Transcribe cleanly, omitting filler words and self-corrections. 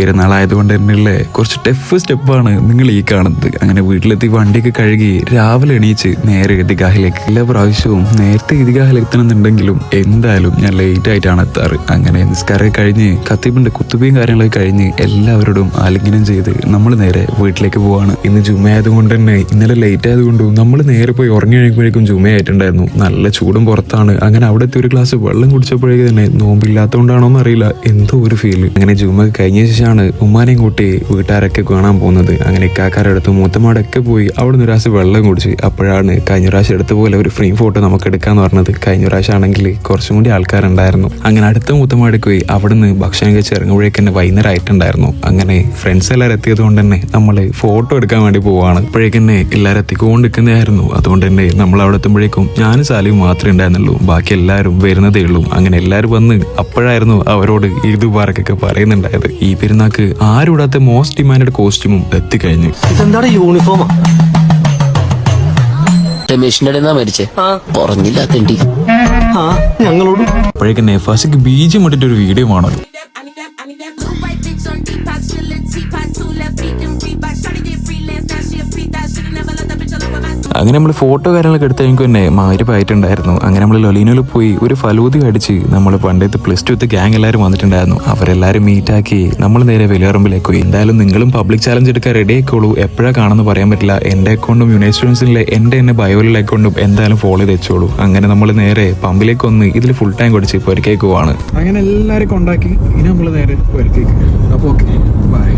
പെരുന്നാളായതുകൊണ്ട് തന്നെയുള്ള കുറച്ച് ടഫ് സ്റ്റെപ്പാണ് നിങ്ങൾ ഈ കാണുന്നത്. അങ്ങനെ വീട്ടിലെത്തി വണ്ടിയൊക്കെ കഴുകി രാവിലെ എണീച്ച് നേരെ ഈദ്ഗാഹിലേക്ക്. എല്ലാ പ്രാവശ്യവും നേരത്തെ ഈദ്ഗാഹിൽ എത്തണമെന്നുണ്ടെങ്കിലും എന്തായാലും ഞാൻ ലേറ്റ് ആയിട്ടാണ് എത്താറ്. അങ്ങനെ നിസ്കാരം കഴിഞ്ഞ് ഖത്തീബിന്റെ കുത്തുബയും കാര്യങ്ങളൊക്കെ കഴിഞ്ഞ് എല്ലാവരോടും ആലിംഗനം ചെയ്ത് നമ്മൾ നേരെ വീട്ടിലേക്ക് പോവാണ്. ഇന്ന് ജുമയായതുകൊണ്ട് തന്നെ ഇന്നലെ ലേറ്റ് ആയതുകൊണ്ടും നമ്മൾ നേരെ പോയി ഉറങ്ങി കഴിയുമ്പോഴേക്കും ജുമയായിട്ടുണ്ടായിരുന്നു. നല്ല ചൂടും പുറത്താണ്. അങ്ങനെ അവിടുത്തെ ഒരു ഗ്ലാസ് വെള്ളം കുടിച്ചപ്പോഴേക്ക് തന്നെ നോമ്പില്ലാത്തതുകൊണ്ടാണോ എന്നറിയില്ല, എന്തോ ഒരു ഫീല്. അങ്ങനെ ജുമ കഴിഞ്ഞ ശേഷമാണ് ഉമ്മാനെയും കൂട്ടി വീട്ടുകാരൊക്കെ കാണാൻ പോകുന്നത്. അങ്ങനെ ഇക്കാക്കാരുടെ അടുത്ത് മൂത്തമാടൊക്കെ പോയി അവിടെ നിന്ന് ഒരു ഗ്ലാസ് വെള്ളം കുടിച്ച്. അപ്പോഴാണ് കഴിഞ്ഞ പ്രാവശ്യം എടുത്ത പോലെ ഒരു ഫ്രെയിം ഫോട്ടോ നമുക്ക് എടുക്കാന്ന് പറഞ്ഞത്. കഴിഞ്ഞ പ്രാവശ്യം ആണെങ്കിൽ കുറച്ചും കൂടി ആൾക്കാരുണ്ടായിരുന്നു. അങ്ങനെ അടുത്ത മൂത്തമാടേക്ക് പോയി അവിടുന്ന് ഭക്ഷണം കഴിച്ച് ഇറങ്ങുമ്പോഴേക്ക് തന്നെ വൈകുന്നേരം ആയിട്ടുണ്ടായിരുന്നു. അങ്ങനെ ഫ്രണ്ട്സ് എല്ലാവരും എത്തിയത് കൊണ്ട് തന്നെ നമ്മൾ ഫോട്ടോ എടുക്കാൻ വേണ്ടി പോവാണ്. അപ്പോഴേക്ക് തന്നെ എല്ലാവരും എത്തിക്കൊണ്ടിരിക്കുന്നതായിരുന്നു. അതുകൊണ്ട് തന്നെ നമ്മൾ അവിടെ എത്തുമ്പോഴേക്കും ഞാനും സാലിയും മാത്രമേ ഉണ്ടായിരുന്നുള്ളൂ. ബാക്കി എല്ലാവരും വരുന്നതേ ഉള്ളൂ. അങ്ങനെ എല്ലാവരും വന്ന് അപ്പോഴായിരുന്നു അവരോട് ഈദ് മുബാറക്കൊക്കെ പറയുന്നുണ്ടായത്. ഈ പെരുന്നാൾക്ക് ആരുടാത്ത മോസ്റ്റ് ഡിമാൻഡഡ് കോസ്റ്റ്യൂമും എത്തിക്കഴിഞ്ഞു. ഇതെന്താണ് യൂണിഫോമാ? മരിച്ചേ പറഞ്ഞില്ല തെണ്ടി. ഞങ്ങളോട് അപ്പോഴേക്ക് നെഫാസിക്ക് ബീജം ഇട്ടിട്ടൊരു വീഡിയോ ആണത്. അങ്ങനെ നമ്മൾ ഫോട്ടോ കാര്യങ്ങളൊക്കെ എടുത്ത് കഴിഞ്ഞു തന്നെ മാരിപ്പായിട്ടുണ്ടായിരുന്നു. അങ്ങനെ നമ്മൾ ലൊലീനോയിൽ പോയി ഒരു ഫലൂതി അടിച്ച് നമ്മൾ പണ്ടത്തെ +2 ഗ്യാങ് എല്ലാവരും വന്നിട്ടുണ്ടായിരുന്നു. അവരെല്ലാവരും മീറ്റാക്കി നമ്മൾ നേരെ വലിയറമ്പിലേക്ക് പോയി. എന്തായാലും നിങ്ങളും പബ്ലിക് ചാലഞ്ച് എടുക്കാൻ റെഡി ആയിക്കോളൂ. എപ്പോഴാണ് കാണുമെന്ന് പറയാൻ പറ്റില്ല. എൻ്റെ അക്കൗണ്ടും യുണൈറ്റഡ് സ്റ്റുഡൻസിലെ എൻ്റെ തന്നെ ബയോയിലെ അക്കൗണ്ടും എന്തായാലും ഫോളോ ചെയ്ത് വെച്ചോളൂ. അങ്ങനെ നമ്മൾ നേരെ പമ്പിലേക്ക് വന്ന് ഇതിൽ ഫുൾ ടൈം കുടിച്ച് പൊരിക്കേക്ക് പോവാണ്. അങ്ങനെ എല്ലാവരും കൊണ്ടാക്കി ഇനി നമ്മൾ നേരെ പൊരിക്കേക്ക്. അപ്പോൾ ഓക്കെ ബൈ.